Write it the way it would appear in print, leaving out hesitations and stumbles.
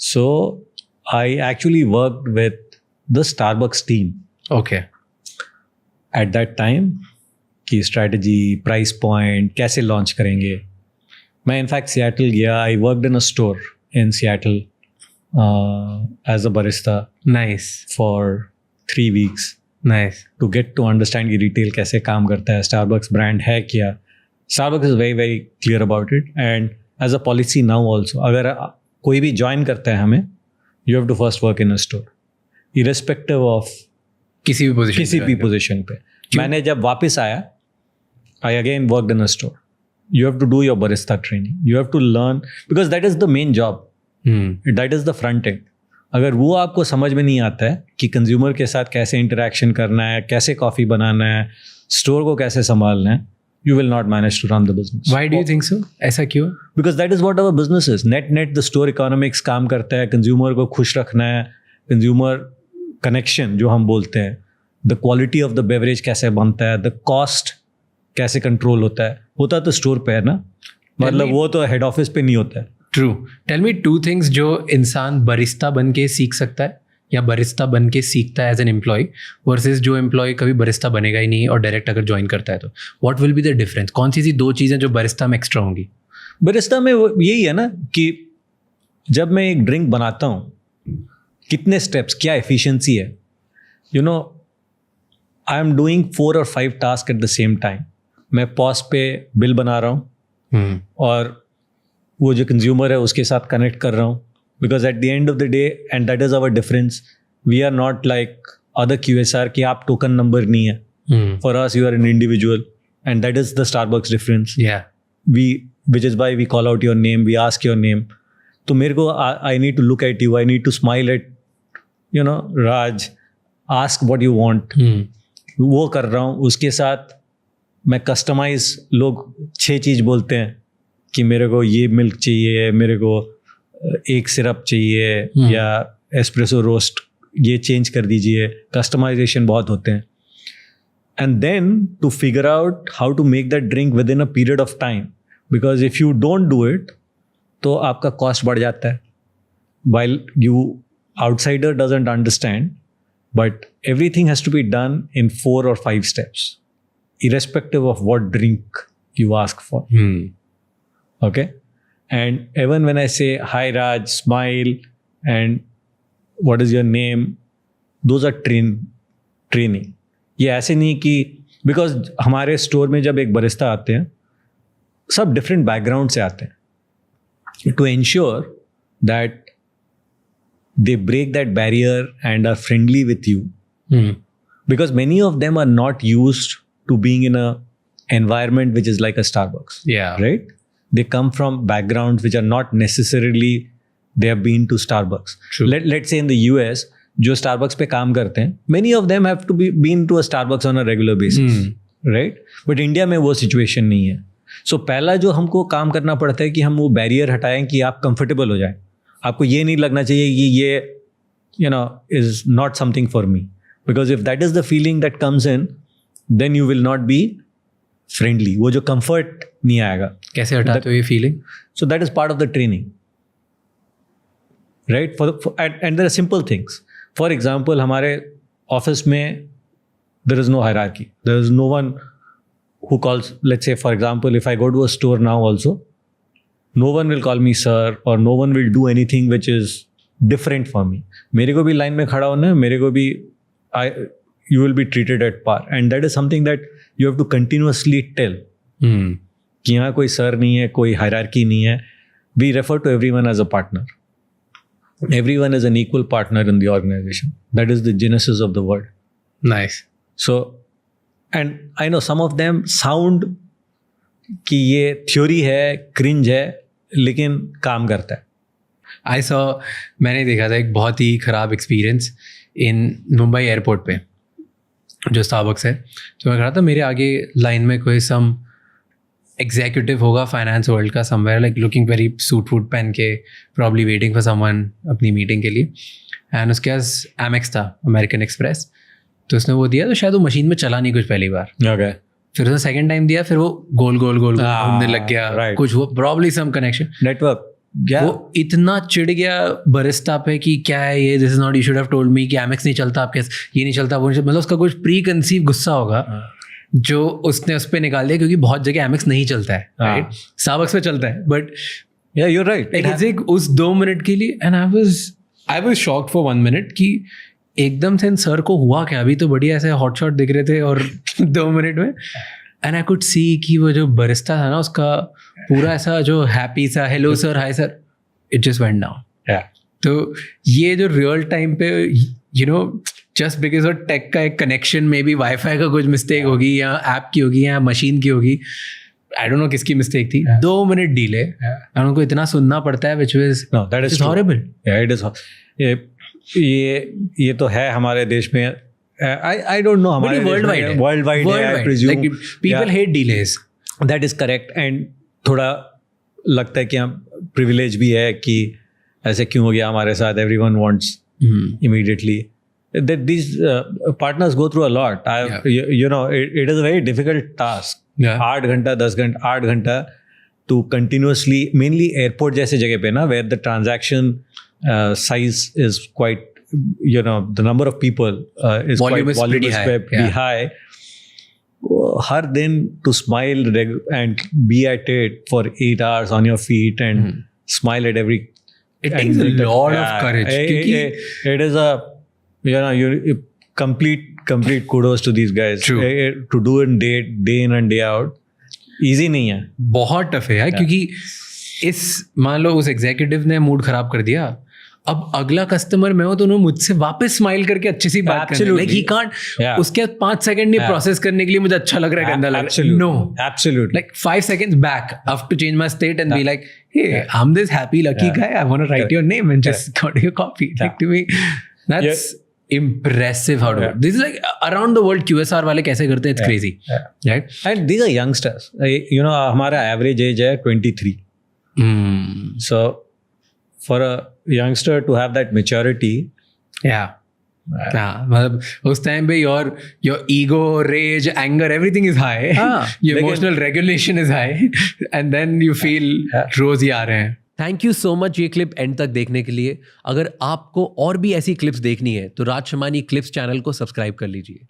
So I actually worked with the Starbucks team Okay. at that time कि strategy, price point, कैसे launch करेंगे. मैं in fact Seattle गया. I worked in a store in Seattle as a barista Nice. for 3 weeks Nice. to get to understand कि retail कैसे काम करता है, Starbucks brand है क्या. Starbucks is very very clear about it, and as a policy now also, अगर कोई भी join करता है हमें, you have to first work in a store, irrespective of किसी भी पोजीशन किसी भी पोजीशन पे. मैंने जब वापस आया, I again worked in a store. You have to do your barista training. You have to learn because that is the main job. That is the front end. अगर वो आपको समझ में नहीं आता है कि कंज्यूमर के साथ कैसे इंटरेक्शन करना है, कैसे कॉफ़ी बनाना है, स्टोर को कैसे संभालना है, you will not manage to run the business. Why do you think so? ऐसा क्यों? Because that is what our business is. Net the store economics काम करता है, कंज्यूमर को खुश रखना है, कंज्यूमर कनेक्शन जो हम बोलते हैं, the quality of the beverage कैसे बनता है, द कॉस्ट कैसे कंट्रोल होता तो स्टोर पे है ना, मतलब वो तो हेड ऑफिस पे नहीं होता है. True. Tell me 2 things जो इंसान बरिस्ता बन के सीख सकता है या बरिस्ता बन के सीखता है एज एन एम्प्लॉय वर्सेस जो एम्प्लॉय कभी बरिस्ता बनेगा ही नहीं और डायरेक्ट अगर ज्वाइन करता है तो what will be the difference? कौन सी 2 चीज़ें जो बरिस्ता में एक्स्ट्रा होंगी? बरिस्ता में यही है ना कि जब मैं एक ड्रिंक बनाता हूँ, कितने स्टेप्स, क्या एफिशिएंसी है. You know, I am doing 4 और 5 task at the same time. मैं पॉज पे बिल बना रहा हूँ और वो जो कंज्यूमर है उसके साथ कनेक्ट कर रहा हूँ. Because at the end of the day, and that is our difference, we are not like other QSR कि आप टोकन नंबर नहीं है. For us you are an individual, and that is the Starbucks difference. Which is why we call out your name, we ask your name. तो मेरे को I need to look at you, I need to smile at, you know, Raj, ask what you want. वो कर रहा हूँ. उसके साथ मैं कस्टमाइज, लोग 6 चीज़ बोलते हैं कि मेरे को ये मिल्क चाहिए, मेरे को एक सिरप चाहिए या एस्प्रेसो रोस्ट ये चेंज कर दीजिए. कस्टमाइजेशन बहुत होते हैं. And then to figure out how to make that drink within a period of time, because if you don't do it तो आपका कॉस्ट बढ़ जाता है. While you outsider doesn't understand, but everything has to be done in 4 or 5 steps, irrespective of what drink you ask for. Okay? And even when I say, hi Raj, smile, and what is your name, those are training. ये ऐसे नहीं कि, because हमारे store में जब एक Barista आते हैं, सब डिफरेंट बैकग्राउंड से आते हैं. To ensure that they break that barrier and are friendly with you. Because many of them are not used to being in a environment which is like a Starbucks. Yeah. Right? They come from backgrounds which are not necessarily they have been to Starbucks. True. Let's say in the US, जो Starbucks पे काम करते हैं, many of them have to be been to a Starbucks on a regular basis. Right? But India में वो situation नहीं है. So पहला जो हमको काम करना पड़ता है कि हम वो बैरियर हटाएं कि आप कंफर्टेबल हो जाएं. आपको ये नहीं लगना चाहिए कि ये, you know, is not something for me. Because if that is the feeling that comes in, then you will not be friendly. वो जो comfort नहीं आएगा. कैसे हटाते हो ये feeling? So that is part of the training. Right? And there are simple things. For example, हमारे office में there is no hierarchy. There is no one who calls, let's say for example, if I go to a store now also, no one will call me sir, or no one will do anything which is different for me. मेरे को भी line में खड़ा होना है, मेरे को भी you will be treated at par, and that is something that you have to continuously tell. कि यहाँ कोई सर नहीं है, कोई hierarchy नहीं है. We refer to everyone as a partner. Everyone is an equal partner in the organization. That is the genesis of the word. Nice. So, and I know some of them sound कि ये theory है, cringe है, लेकिन काम करता है. मैंने देखा था एक बहुत ही ख़राब एक्सपीरियंस इन मुंबई एयरपोर्ट पे जो स्टारबक्स है. तो मैं खड़ा था, मेरे आगे लाइन में कोई सम एग्जीक्यूटिव होगा फाइनेंस वर्ल्ड का, somewhere like looking very suit वूट पहन के, प्रॉब्ली वेटिंग फॉर समवन अपनी मीटिंग के लिए. एंड उसके पास एमेक्स था, अमेरिकन एक्सप्रेस. तो उसने वो दिया, तो शायद वो मशीन में चला नहीं कुछ पहली बार. Okay. फिर उसने सेकंड टाइम दिया, फिर वो गोल घूमने लग गया. right. कुछ वो probably some connection. Network. Yeah. वो इतना चिढ़ गया बरिस्टा पे कि क्या है ये, this is not, you should have told me कि एमेक्स नहीं चलता आपके, ये नहीं चलता वो नहीं चलता, मतलब उसका कुछ प्री कंसीव गुस्सा होगा जो उसने उस पर निकाल दिया, क्योंकि बहुत जगह एमेक्स नहीं चलता है, राइट, स्टारबक्स पे चलता है, but Yeah, you're right. Like उस 2 मिनट के लिए, and I was shocked for 1 minute कि एकदम से सर को हुआ क्या, अभी तो बढ़िया ऐसे हॉट शॉट दिख रहे थे और 2 मिनट में, एंड आई कुड सी कि वो जो बरिस्टा था ना उसका पूरा ऐसा जो हैप्पी सा hello sir hi sir, it just went down. Yeah. तो ये जो रियल टाइम पे you know just because of tech का एक कनेक्शन में भी वाईफाई का कुछ मिस्टेक होगी या ऐप की होगी या मशीन की होगी, आई डोंट नो किसकी मिस्टेक थी, 2 मिनट डिले, और उनको इतना सुनना पड़ता है, which was No, that is true. horrible. Yeah, it is. ये तो है हमारे देश में. I don't know हमारे वर्ल्ड वाइड है, वर्ल्ड वाइड है, I presume. like people hate delays. That is correct. And थोड़ा लगता है कि हम privilege भी है कि ऐसे क्यों हो गया हमारे साथ. Everyone wants immediately. That these partners go through a lot. You know, it is a very difficult task. 8 घंटा 10 घंटा 8 घंटा to continuously, mainly airport जैसे जगह पे ना, where the transaction size is quite, you know, the number of people is Volume quite is pretty high. pretty high. हर दिन to smile and be at it for 8 hours on your feet and smile at every. It takes a lot of courage. It is a, you know, you complete kudos to these guys. True. To do it day in and day out, easy नहीं है. बहुत tough है यार, क्योंकि इस मान लो उस executive ने मूड खराब कर दिया, अब अगला कस्टमर मैं हूं तो उन्होंने मुझसे वापस स्माइल करके अच्छी सी बात करनी, लाइक ही कांट उसके 5 सेकंड नहीं प्रोसेस करने के लिए मुझे अच्छा लग रहा है, गंदा लग रहा है, no, Absolutely. like 5 seconds back I have to change my state and be like, hey, I'm this happy lucky guy, I want to write your name and just got your copy. Like to me that's impressive how to do. This is like around the world QSR वाले कैसे करते हैं, it's crazy, right? And these are youngsters. You know, हमारा average age है 23. So for a youngster to have that maturity, मतलब उस time पे your ego, rage, anger, everything is high. Your emotional regulation is high, and then you feel रोज ही आ रहे हैं. Thank you so much ये clip and तक देखने के लिए. अगर आपको और भी ऐसी क्लिप्स देखनी है तो राज शमानी क्लिप्स चैनल को सब्सक्राइब कर लीजिए.